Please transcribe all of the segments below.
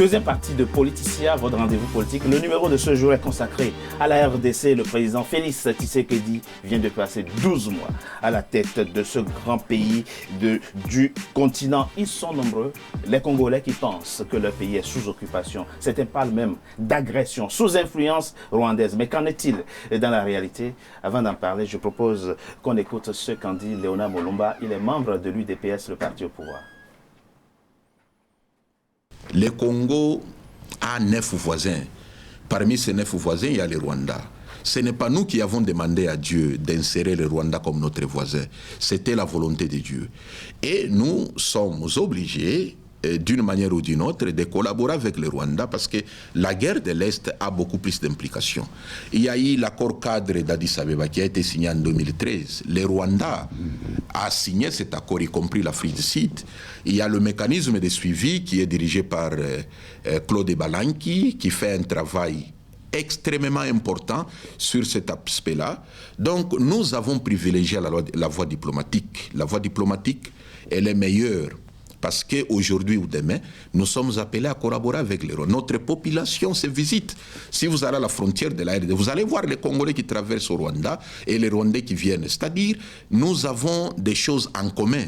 Deuxième partie de Politicien, votre rendez-vous politique. Le numéro de ce jour est consacré à la RDC. Le président Félix Tshisekedi vient de passer 12 mois à la tête de ce grand pays du continent. Ils sont nombreux, les Congolais qui pensent que leur pays est sous occupation. Certains parlent même d'agression, sous influence rwandaise. Mais qu'en est-il dans la réalité? Avant d'en parler, je propose qu'on écoute ce qu'en dit Léonard Molumba. Il est membre de l'UDPS, le parti au pouvoir. Le Congo a 9 voisins. Parmi ces 9 voisins, il y a le Rwanda. Ce n'est pas nous qui avons demandé à Dieu d'insérer le Rwanda comme notre voisin. C'était la volonté de Dieu. Et nous sommes obligés, d'une manière ou d'une autre, de collaborer avec le Rwanda parce que la guerre de l'Est a beaucoup plus d'implications. Il y a eu l'accord cadre d'Addis Abeba qui a été signé en 2013. Le Rwanda a signé cet accord, y compris l'Afrique du Sud. Il y a le mécanisme de suivi qui est dirigé par Claude Balanki, qui fait un travail extrêmement important sur cet aspect-là. Donc, nous avons privilégié la voie diplomatique. La voie diplomatique, elle est meilleure parce qu'aujourd'hui ou demain, nous sommes appelés à collaborer avec les Rwandais. Notre population se visite. Si vous allez à la frontière de la RDC, vous allez voir les Congolais qui traversent au Rwanda et les Rwandais qui viennent. C'est-à-dire, nous avons des choses en commun.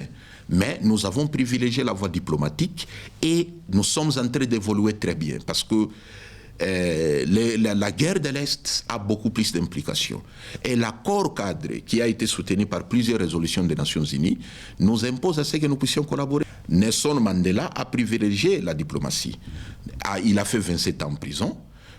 Mais nous avons privilégié la voie diplomatique et nous sommes en train d'évoluer très bien parce que la guerre de l'Est a beaucoup plus d'implications. Et l'accord cadre qui a été soutenu par plusieurs résolutions des Nations Unies nous impose à ce que nous puissions collaborer. Nelson Mandela a privilégié la diplomatie. Il a fait 27 ans en prison,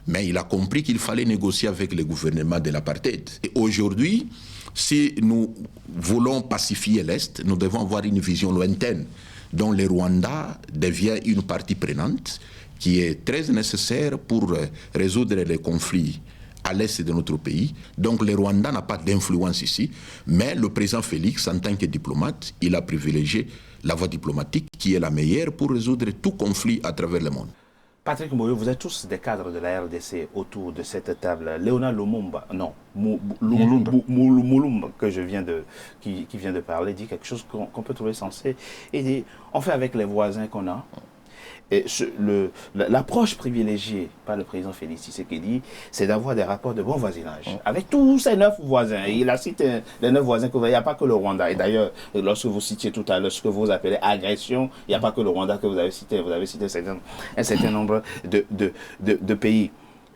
mais il a compris qu'il fallait négocier avec le gouvernement de l'apartheid. Et aujourd'hui, si nous voulons pacifier l'Est, nous devons avoir une vision lointaine dont le Rwanda devient une partie prenante qui est très nécessaire pour résoudre les conflits à l'est de notre pays. Donc le Rwanda n'a pas d'influence ici, mais le président Félix, en tant que diplomate, il a privilégié la voie diplomatique qui est la meilleure pour résoudre tout conflit à travers le monde. Patrick Moyo, vous êtes tous des cadres de la RDC autour de cette table. Léonard Lumumba, non, Mulumba, que qui vient de parler, dit quelque chose qu'on peut trouver sensé. Et dit, on fait avec les voisins qu'on a. Et l'approche privilégiée par le président Félix Tshisekedi, c'est d'avoir des rapports de bon voisinage avec tous ces 9 voisins. Et il a cité les 9 voisins, il n'y a pas que le Rwanda. Et d'ailleurs, lorsque vous citiez tout à l'heure ce que vous appelez agression, il n'y a pas que le Rwanda que vous avez cité un certain nombre de pays.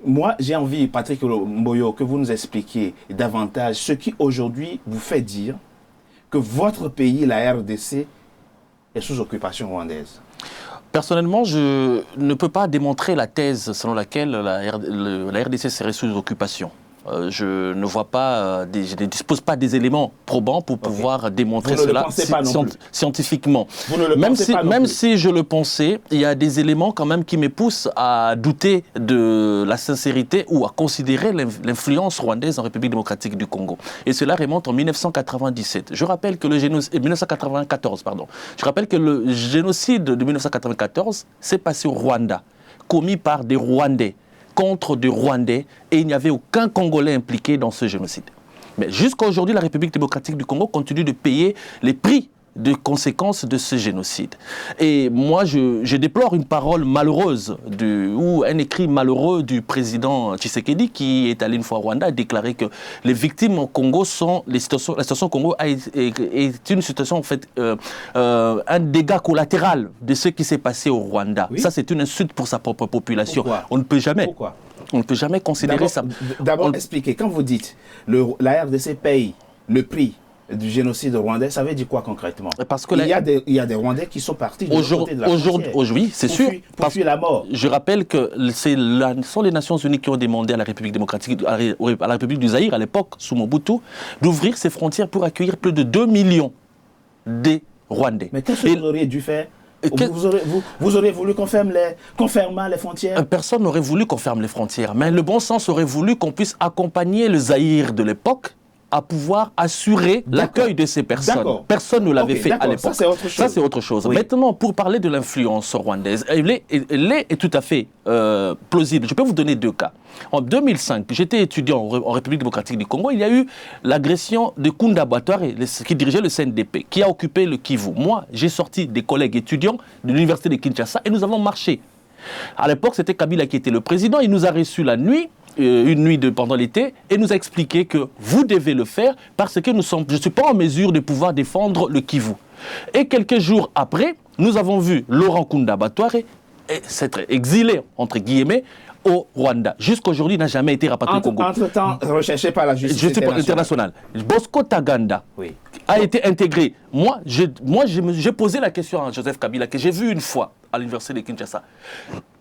Moi, j'ai envie, Patrick Mboyo, que vous nous expliquiez davantage ce qui aujourd'hui vous fait dire que votre pays, la RDC, est sous occupation rwandaise. Personnellement, je ne peux pas démontrer la thèse selon laquelle la RDC serait sous occupation. Je ne vois pas, je ne dispose pas des éléments probants pour pouvoir démontrer cela scientifiquement. Même si je le pensais, il y a des éléments quand même qui me poussent à douter de la sincérité ou à considérer l'influence rwandaise en République démocratique du Congo. Et cela remonte en 1997. Je rappelle que 1994, pardon. Je rappelle que le génocide de 1994 s'est passé au Rwanda, commis par des Rwandais contre des Rwandais, et il n'y avait aucun Congolais impliqué dans ce génocide. Mais jusqu'à aujourd'hui, la République démocratique du Congo continue de payer les prix de conséquences de ce génocide. Et moi, je déplore une parole malheureuse ou un écrit malheureux du président Tshisekedi qui est allé une fois au Rwanda et déclaré que les victimes au Congo sont la situation au Congo est une situation en fait un dégât collatéral de ce qui s'est passé au Rwanda. Oui. Ça, c'est une insulte pour sa propre population. Pourquoi? On ne peut jamais. Pourquoi? On ne peut jamais considérer ça. D'abord, expliquez. Quand vous dites la RDC paye le prix du génocide rwandais, ça veut dire quoi concrètement? Parce que il y a des Rwandais qui sont partis de l'autre côté de la frontière. Oui, c'est sûr. Pour fuir la mort. Je rappelle que ce sont les Nations Unies qui ont demandé à la République démocratique, à la République du Zaïre, à l'époque, sous Mobutu, d'ouvrir ses frontières pour accueillir plus de 2 millions de Rwandais. Mais qu'est-ce que vous auriez dû faire? Vous auriez voulu qu'on ferme les frontières? Personne n'aurait voulu qu'on ferme les frontières, mais le bon sens aurait voulu qu'on puisse accompagner le Zaïre de l'époque à pouvoir assurer l'accueil de ces personnes. Personne ne l'avait fait à l'époque. Ça, c'est autre chose. Oui. Maintenant, pour parler de l'influence rwandaise, elle est tout à fait plausible. Je peux vous donner 2 cas. En 2005, j'étais étudiant en République démocratique du Congo. Il y a eu l'agression de Kunda Bwatare, qui dirigeait le CNDP, qui a occupé le Kivu. Moi, j'ai sorti des collègues étudiants de l'université de Kinshasa et nous avons marché. À l'époque, c'était Kabila qui était le président. Il nous a reçus la nuit, une nuit pendant l'été, et nous a expliqué que vous devez le faire parce que je ne suis pas en mesure de pouvoir défendre le Kivu. Et quelques jours après, nous avons vu Laurent Kunda Batware s'être exilé, entre guillemets, au Rwanda. Jusqu'aujourd'hui, il n'a jamais été rapatrié au Congo. Entre-temps, recherché par la justice internationale. Bosco Taganda a été intégré. Moi, j'ai posé la question à Joseph Kabila, que j'ai vu une fois à l'université de Kinshasa.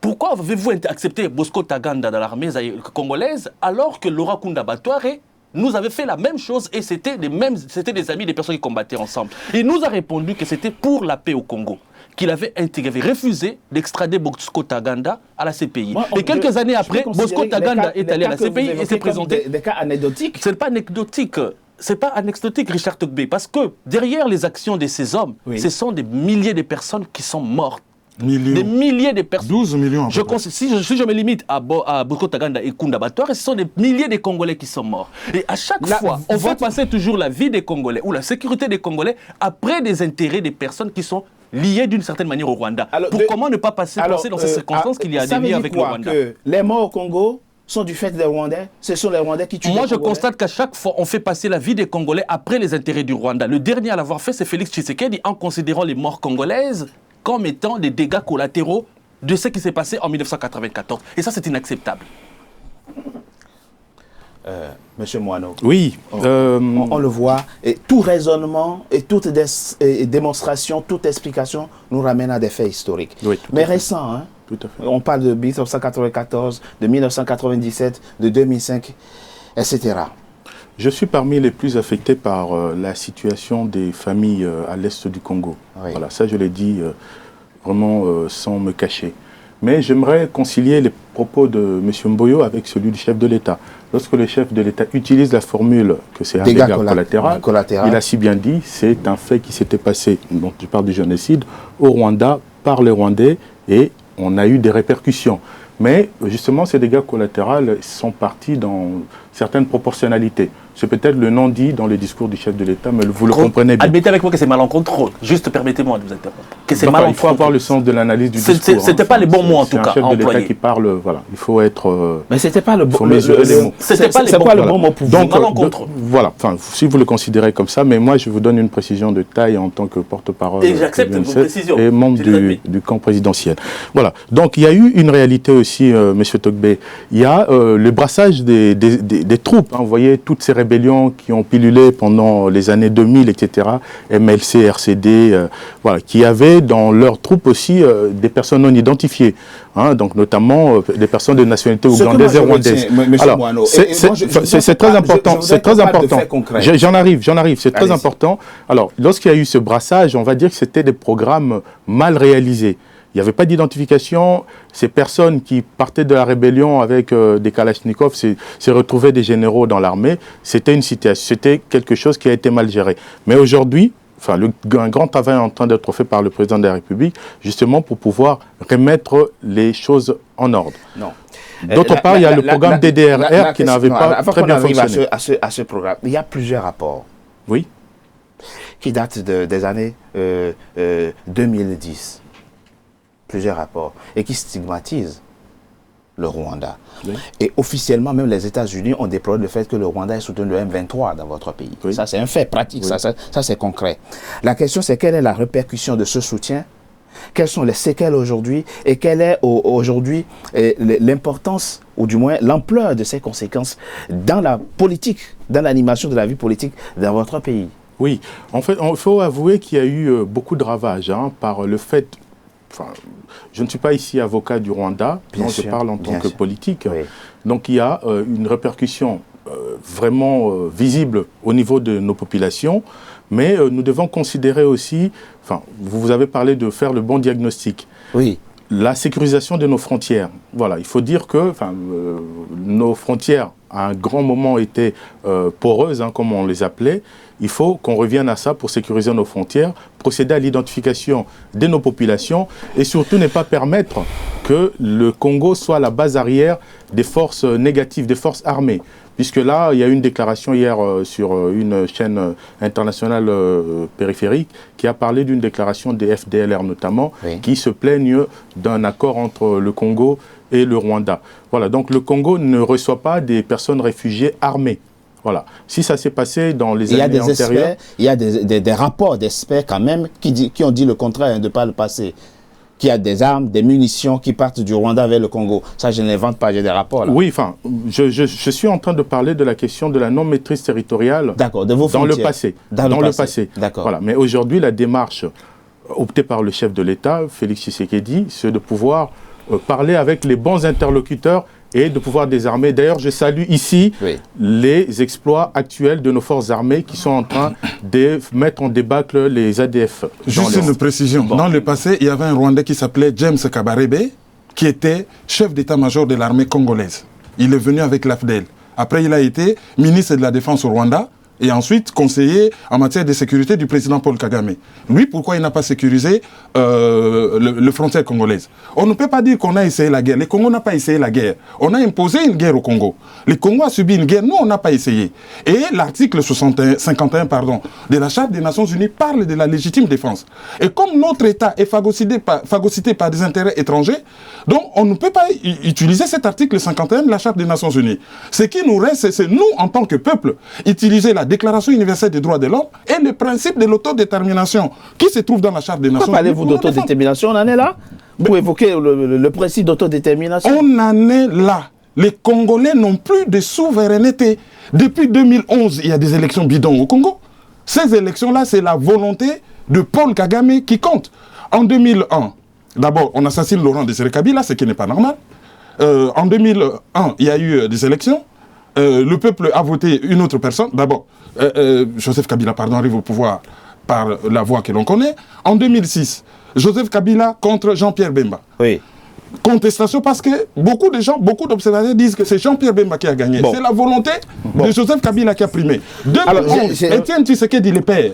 Pourquoi avez-vous accepté Bosco Taganda dans l'armée congolaise alors que Laurent Kunda Batware nous avait fait la même chose et c'était des amis, des personnes qui combattaient ensemble. Il nous a répondu que c'était pour la paix au Congo, qu'il avait refusé d'extrader Bosco Taganda à la CPI. Et quelques années après, Bosco Taganda est allé à la CPI et s'est présenté. Des cas anecdotiques. Ce n'est pas anecdotique. C'est pas anecdotique, Richard Togbé, parce que derrière les actions de ces hommes, ce sont des milliers de personnes qui sont mortes. Des milliers de personnes. 12 millions. Si je me limite à Bosco Taganda et Kunda Batware, ce sont des milliers de Congolais qui sont morts. Et à chaque fois, on fait passer toujours la vie des Congolais ou la sécurité des Congolais après des intérêts des personnes qui sont liées d'une certaine manière au Rwanda. Comment ne pas passer dans ces circonstances qu'il y a des liens avec le Rwanda? Que les morts au Congo sont du fait des Rwandais? Ce sont les Rwandais qui tuent les Congolais? Moi, je constate qu'à chaque fois, on fait passer la vie des Congolais après les intérêts du Rwanda. Le dernier à l'avoir fait, c'est Félix Tshisekedi, en considérant les morts congolaises comme étant des dégâts collatéraux de ce qui s'est passé en 1994. Et ça, c'est inacceptable. Monsieur Moineau. Oui. On le voit, et tout raisonnement et toute démonstration, toute explication nous ramène à des faits historiques. Oui, mais récents, hein? Tout à fait. On parle de 1994, de 1997, de 2005, etc. Je suis parmi les plus affectés par la situation des familles à l'est du Congo. Oui. Voilà, ça je l'ai dit vraiment sans me cacher. Mais j'aimerais concilier les propos de M. Mboyo avec celui du chef de l'État. Lorsque le chef de l'État utilise la formule que c'est un dégât collatéral, il a si bien dit, c'est un fait qui s'était passé, dont je parle du génocide, au Rwanda, par les Rwandais, et on a eu des répercussions. Mais justement, ces dégâts collatéraux sont partis dans certaines proportionnalités. C'est peut-être le non-dit dans le discours du chef de l'État, mais vous le comprenez bien. Admettez avec moi que c'est malencontreux. Juste permettez-moi de vous interrompre. Que c'est malencontreux. Il faut avoir le sens de l'analyse du discours. C'était pas les bons mots en tout cas. C'est un chef de l'État qui parle, voilà. Il faut être... mais c'était pas le bon mot. C'était pas le bon mot pour vous. Donc, voilà, enfin, si vous le considérez comme ça, mais moi je vous donne une précision de taille en tant que porte-parole. Et j'accepte vos précisions. Et membre du camp présidentiel. Voilà. Donc il y a eu une réalité aussi, Monsieur Togbé. Il y a le brassage des troupes. Hein, vous voyez, toutes ces rébellions qui ont pilulé pendant les années 2000, etc., MLC, RCD, voilà, qui avaient dans leurs troupes aussi des personnes non identifiées, hein, donc notamment des personnes de nationalité ougandaise et rwandaise. Alors, c'est très important, c'est très important. J'en arrive, c'est très important. Alors, lorsqu'il y a eu ce brassage, on va dire que c'était des programmes mal réalisés. Il n'y avait pas d'identification. Ces personnes qui partaient de la rébellion avec des kalachnikovs se retrouvaient des généraux dans l'armée. C'était une situation, c'était quelque chose qui a été mal géré. Mais aujourd'hui, enfin, un grand travail est en train d'être fait par le président de la République, justement pour pouvoir remettre les choses en ordre. Non. D'autre part, il y a le programme DDRR qui n'avait pas très bien fonctionné. À ce programme, il y a plusieurs rapports. Oui. Qui datent des années 2010. Plusieurs rapports, et qui stigmatisent le Rwanda. Oui. Et officiellement, même les États-Unis ont déploré le fait que le Rwanda ait soutenu le M23 dans votre pays. Oui. Ça, c'est un fait pratique, oui. ça c'est concret. La question, c'est quelle est la répercussion de ce soutien? Quelles sont les séquelles aujourd'hui? Et quelle est aujourd'hui l'importance, ou du moins l'ampleur de ces conséquences dans la politique, dans l'animation de la vie politique dans votre pays? Oui, en fait, il faut avouer qu'il y a eu beaucoup de ravages par le fait... Enfin, je ne suis pas ici avocat du Rwanda, non, je parle en tant que politique. Oui. Donc il y a une répercussion vraiment visible au niveau de nos populations, mais nous devons considérer aussi, enfin, vous avez parlé de faire le bon diagnostic. Oui. La sécurisation de nos frontières. Voilà, il faut dire que nos frontières, à un grand moment, étaient poreuses, comme on les appelait. Il faut qu'on revienne à ça pour sécuriser nos frontières, procéder à l'identification de nos populations et surtout ne pas permettre que le Congo soit la base arrière des forces négatives, des forces armées. puisque là, il y a eu une déclaration hier sur une chaîne internationale périphérique qui a parlé d'une déclaration des FDLR notamment, qui se plaignent d'un accord entre le Congo et le Rwanda. Voilà, donc le Congo ne reçoit pas des personnes réfugiées armées. Voilà. Si ça s'est passé dans les années antérieures... Il y a des rapports d'experts quand même qui ont dit le contraire, de ne pas le passer. Qu'il y a des armes, des munitions qui partent du Rwanda vers le Congo. Ça, je ne l'invente pas, j'ai des rapports là. Oui, enfin, je suis en train de parler de la question de la non-maîtrise territoriale de vos dans le passé. Dans le passé. D'accord. Voilà. Mais aujourd'hui, la démarche optée par le chef de l'État, Félix Tshisekedi, c'est de pouvoir parler avec les bons interlocuteurs et de pouvoir désarmer. D'ailleurs, je salue ici les exploits actuels de nos forces armées qui sont en train de mettre en débâcle les ADF. Juste une précision. Bon. Dans le passé, il y avait un Rwandais qui s'appelait James Kabarebe, qui était chef d'état-major de l'armée congolaise. Il est venu avec l'AFDEL. Après, il a été ministre de la Défense au Rwanda et ensuite conseiller en matière de sécurité du président Paul Kagame. Lui, pourquoi il n'a pas sécurisé le frontière congolaise? On ne peut pas dire qu'on a essayé la guerre. Le Congo n'a pas essayé la guerre. On a imposé une guerre au Congo. Le Congo a subi une guerre. Nous, on n'a pas essayé. Et l'article 51 de la Charte des Nations Unies parle de la légitime défense. Et comme notre État est phagocyté par des intérêts étrangers, donc on ne peut pas utiliser cet article 51 de la Charte des Nations Unies. Ce qui nous reste, c'est nous, en tant que peuple, utiliser la Déclaration universelle des droits de l'homme et le principe de l'autodétermination qui se trouve dans la Charte des Nations Unies. Pourquoi parlez-vous d'autodétermination? On en est là? Vous évoquez le principe d'autodétermination? On en est là. Les Congolais n'ont plus de souveraineté. Depuis 2011, il y a des élections bidons au Congo. Ces élections-là, c'est la volonté de Paul Kagame qui compte. En 2001, d'abord, on assassine Laurent Désiré Kabila, ce qui n'est pas normal. En 2001, il y a eu des élections. Le peuple a voté une autre personne. D'abord, Joseph Kabila, arrive au pouvoir par la voie que l'on connaît. En 2006, Joseph Kabila contre Jean-Pierre Bemba. Oui. Contestation parce que beaucoup de gens, beaucoup d'observateurs disent que c'est Jean-Pierre Bemba qui a gagné. Bon. C'est la volonté de Joseph Kabila qui a primé. 2011, Étienne Tshisekedi, le père,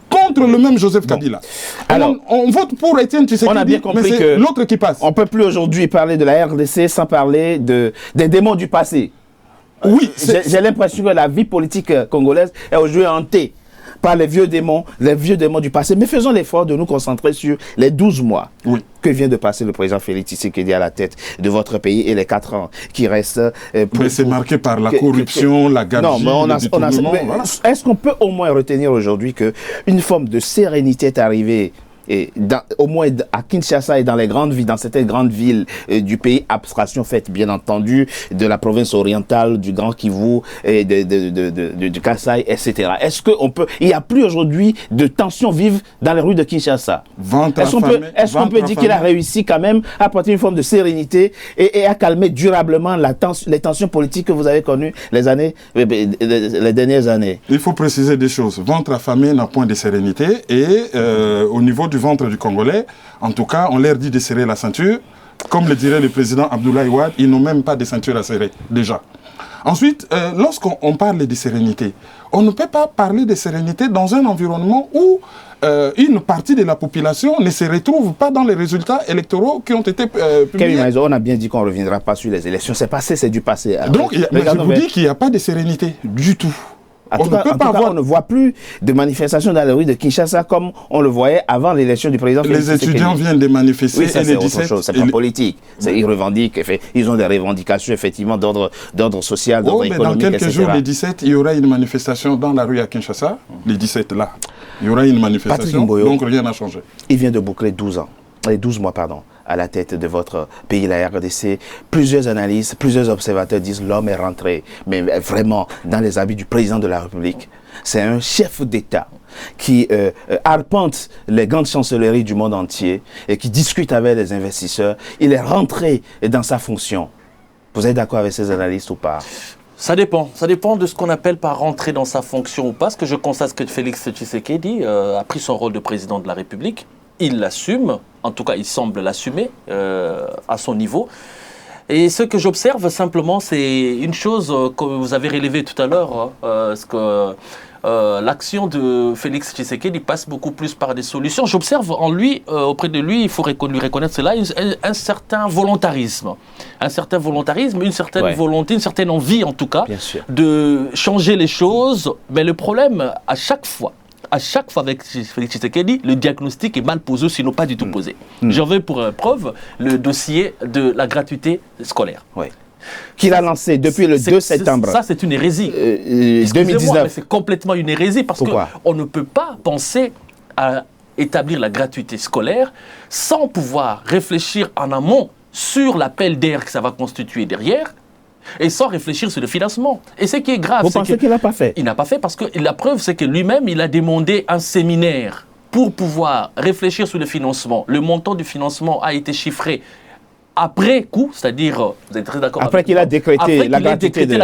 contre le même Joseph Kabila. Alors, on vote pour Étienne Tshisekedi, on a bien compris mais c'est l'autre qui passe. On ne peut plus aujourd'hui parler de la RDC sans parler des démons du passé. Oui, j'ai l'impression que la vie politique congolaise est aujourd'hui hantée par les vieux démons du passé. Mais faisons l'effort de nous concentrer sur les 12 mois que vient de passer le président Félix Tshisekedi à la tête de votre pays et les 4 ans qui restent. Mais c'est marqué par la corruption, la gabegie, le détournement. Voilà. Est-ce qu'on peut au moins retenir aujourd'hui qu'une forme de sérénité est arrivée au moins à Kinshasa et dans les grandes villes, dans certaines grandes villes du pays, abstraction faite bien entendu de la province orientale, du Grand Kivu, et du Kasaï, etc. Est-ce il n'y a plus aujourd'hui de tensions vives dans les rues de Kinshasa? Est-ce qu'on peut dire qu'il a réussi quand même à apporter une forme de sérénité et à calmer durablement les tensions politiques que vous avez connues les dernières années? Il faut préciser des choses. Ventre affamé n'a point de sérénité et au niveau du ventre du Congolais, en tout cas, on leur dit de serrer la ceinture. Comme le dirait le président Abdoulaye Wade, ils n'ont même pas de ceinture à serrer, déjà. Ensuite, lorsqu'on parle de sérénité, on ne peut pas parler de sérénité dans un environnement où une partie de la population ne se retrouve pas dans les résultats électoraux qui ont été publiés. On a bien dit qu'on ne reviendra pas sur les élections. C'est passé, c'est du passé. Alors, donc, je vous dis qu'il n'y a pas de sérénité du tout. On ne voit plus de manifestations dans les rues de Kinshasa comme on le voyait avant l'élection du président. Les étudiants viennent de manifester. Oui, ça c'est autre chose, c'est pas politique. Ils revendiquent, ils ont des revendications effectivement d'ordre social, d'ordre économique, dans quelques jours, les 17, il y aura une manifestation dans la rue à Kinshasa. Les 17 là, il y aura une manifestation, donc rien n'a changé. Il vient de boucler 12 mois, à la tête de votre pays, la RDC. Plusieurs analystes, plusieurs observateurs disent l'homme est rentré, mais vraiment dans les habits du président de la République. C'est un chef d'État qui arpente les grandes chancelleries du monde entier et qui discute avec les investisseurs. Il est rentré dans sa fonction. Vous êtes d'accord avec ces analystes ou pas? Ça dépend de ce qu'on appelle par rentrer dans sa fonction ou pas. Parce que je constate que Félix Tshisekedi a pris son rôle de président de la République. Il l'assume, en tout cas il semble l'assumer à son niveau. Et ce que j'observe simplement, c'est une chose que vous avez relevée tout à l'heure, ce que l'action de Félix Tshisekedi passe beaucoup plus par des solutions. J'observe en lui, auprès de lui, il faut lui reconnaître cela, un certain volontarisme. Un certain volontarisme, une certaine volonté, une certaine envie en tout cas, de changer les choses. Mais le problème, à chaque fois avec Félix Tshisekedi, le diagnostic est mal posé, sinon pas du tout posé. J'en veux pour preuve le dossier de la gratuité scolaire. Oui. Qu'il a lancé depuis le 2 septembre. Ça, c'est une hérésie. 2019. Mais c'est complètement une hérésie parce qu'on ne peut pas penser à établir la gratuité scolaire sans pouvoir réfléchir en amont sur l'appel d'air que ça va constituer derrière et sans réfléchir sur le financement. Et ce qui est grave, vous pensez qu'il n'a pas fait? Il n'a pas fait parce que la preuve, c'est que lui-même, il a demandé un séminaire pour pouvoir réfléchir sur le financement. Le montant du financement a été chiffré après coup, c'est-à-dire, vous êtes très d'accord avec moi, après qu'il a décrété la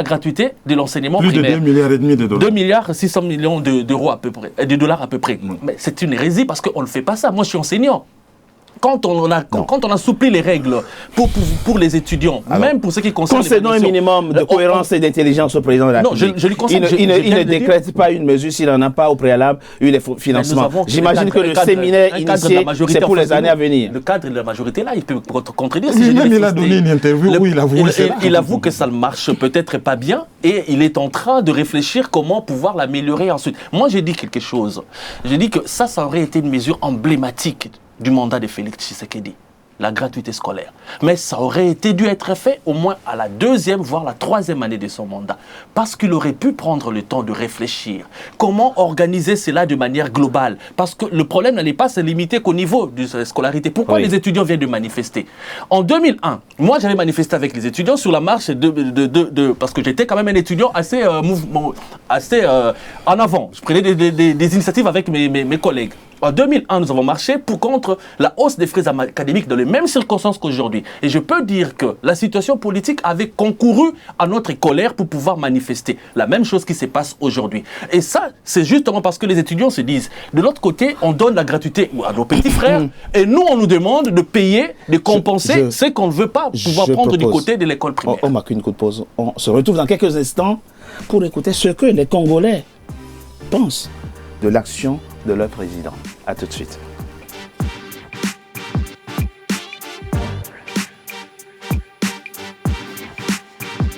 gratuité de l'enseignement primaire. Plus de 2,5 milliards de dollars. 2 milliards 600 millions d'euros à peu près, de dollars à peu près. Mais c'est une hérésie parce qu'on ne fait pas ça. Moi, je suis enseignant. Quand on assouplit les règles pour les étudiants, même pour ceux qui concernent concédons un minimum de cohérence et d'intelligence au président de la République. Je lui concède. Il ne décrète pas une mesure s'il n'en a pas au préalable eu les financements. J'imagine que le séminaire initié, c'est pour les années à venir. Le cadre de la majorité, là, il peut contredire. Il a donné une interview où il avoue cela. Il avoue que ça ne marche peut-être pas bien et il est en train de réfléchir comment pouvoir l'améliorer ensuite. Moi, j'ai dit quelque chose. J'ai dit que ça aurait été une mesure emblématique du mandat de Félix Tshisekedi, la gratuité scolaire. Mais ça aurait dû être fait au moins à la 2e, voire la 3e année de son mandat. Parce qu'il aurait pu prendre le temps de réfléchir. Comment organiser cela de manière globale? Parce que le problème n'allait pas se limiter qu'au niveau de la scolarité. Pourquoi les étudiants viennent de manifester? En 2001, moi j'avais manifesté avec les étudiants sur la marche parce que j'étais quand même un étudiant assez en avant. Je prenais des initiatives avec mes collègues. En 2001, nous avons marché contre la hausse des frais académiques dans les mêmes circonstances qu'aujourd'hui. Et je peux dire que la situation politique avait concouru à notre colère pour pouvoir manifester. La même chose qui se passe aujourd'hui. Et ça, c'est justement parce que les étudiants se disent, de l'autre côté, on donne la gratuité à nos petits frères, et nous, on nous demande de payer, de compenser ce qu'on ne veut pas pouvoir prendre du côté de l'école primaire. On marque une courte pause. On se retrouve dans quelques instants pour écouter ce que les Congolais pensent de l'action de leur président. A tout de suite.